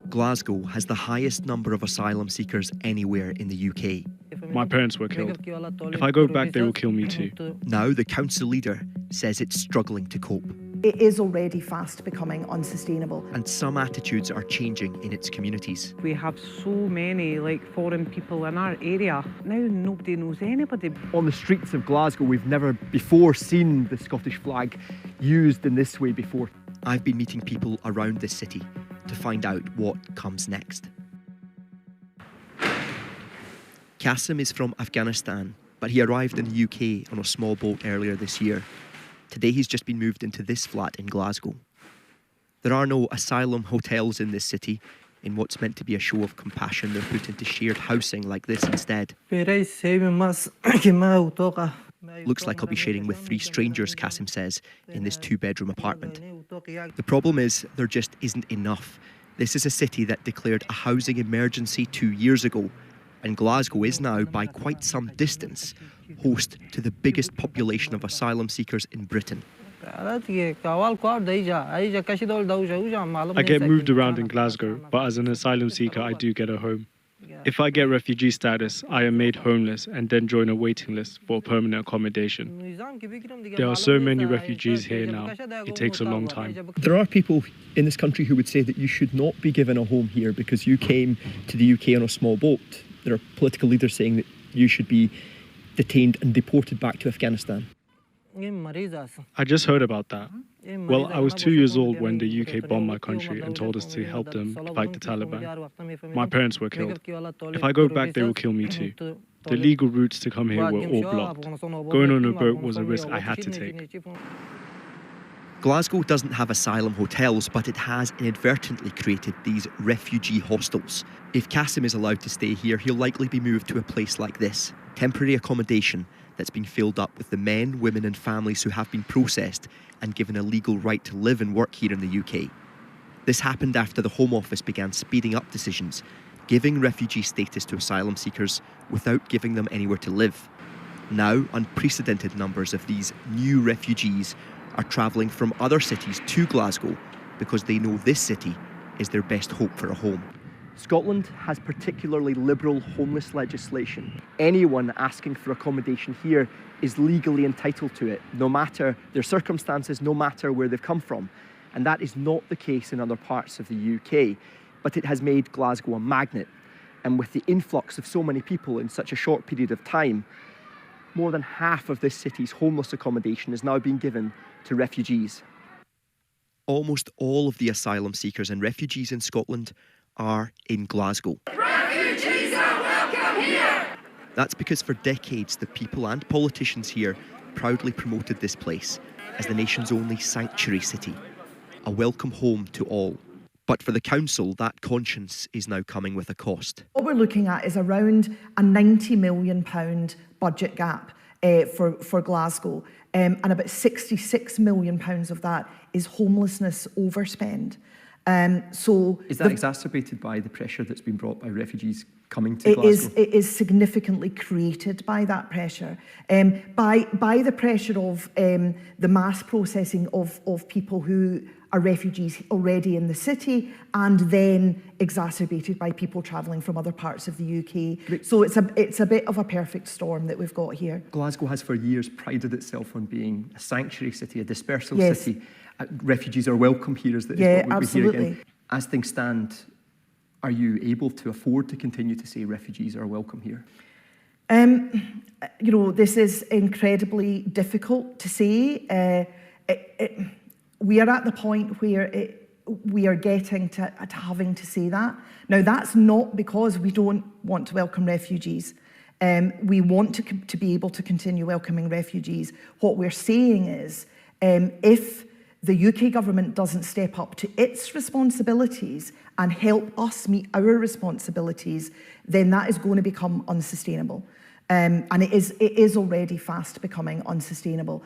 Glasgow has the highest number of asylum seekers anywhere in the UK. My parents were killed. If I go back, they will kill me too. Now the council leader says it's struggling to cope. It is already fast becoming unsustainable. And some attitudes are changing in its communities. We have so many foreign people in our area. Now nobody knows anybody. On the streets of Glasgow, we've never before seen the Scottish flag used in this way before. I've been meeting people around this city to find out what comes next. Qasim is from Afghanistan, but he arrived in the UK on a small boat earlier this year. Today he's just been moved into this flat in Glasgow. There are no asylum hotels in this city. In what's meant to be a show of compassion, they're put into shared housing like this instead. Looks like I'll be sharing with 3 strangers, Qasim says, in this 2-bedroom apartment. The problem is there just isn't enough. This is a city that declared a housing emergency 2 years ago, and Glasgow is now, by quite some distance, host to the biggest population of asylum seekers in Britain. I get moved around in Glasgow, but as an asylum seeker, I do get a home. If I get refugee status, I am made homeless and then join a waiting list for permanent accommodation. There are so many refugees here now, it takes a long time. There are people in this country who would say that you should not be given a home here because you came to the UK on a small boat. There are political leaders saying that you should be detained and deported back to Afghanistan. I just heard about that. Well, I was 2 years old when the UK bombed my country and told us to help them fight the Taliban. My parents were killed. If I go back, they will kill me too. The legal routes to come here were all blocked. Going on a boat was a risk I had to take. Glasgow doesn't have asylum hotels, but it has inadvertently created these refugee hostels. If Qasim is allowed to stay here, he'll likely be moved to a place like this, temporary accommodation that's been filled up with the men, women and families who have been processed and given a legal right to live and work here in the UK. This happened after the Home Office began speeding up decisions, giving refugee status to asylum seekers without giving them anywhere to live. Now, unprecedented numbers of these new refugees are travelling from other cities to Glasgow because they know this city is their best hope for a home. Scotland has particularly liberal homeless legislation. Anyone asking for accommodation here is legally entitled to it, no matter their circumstances, no matter where they've come from. And that is not the case in other parts of the UK. But it has made Glasgow a magnet. And with the influx of so many people in such a short period of time, more than half of this city's homeless accommodation is now being given to refugees. Almost all of the asylum seekers and refugees in Scotland are in Glasgow. Refugees are welcome here! That's because for decades the people and politicians here proudly promoted this place as the nation's only sanctuary city, a welcome home to all. But for the council, that conscience is now coming with a cost. What we're looking at is around a £90 million budget gap for Glasgow, and about £66 million of that is homelessness overspend. Is that exacerbated by the pressure that's been brought by refugees coming to Glasgow? It is significantly created by that pressure, by the pressure of the mass processing of people who are refugees already in the city, and then exacerbated by people travelling from other parts of the UK. So it's a bit of a perfect storm that we've got here. Glasgow has for years prided itself on being a sanctuary city, a dispersal Yes. city. Refugees are welcome here, is what we absolutely. hear again. As things stand, are you able to afford to continue to say refugees are welcome here? This is incredibly difficult to say. We are at the point where we are getting to having to say that. Now, that's not because we don't want to welcome refugees. We want to be able to continue welcoming refugees. What we're saying is, if the UK government doesn't step up to its responsibilities and help us meet our responsibilities, then that is going to become unsustainable. And it is already fast becoming unsustainable.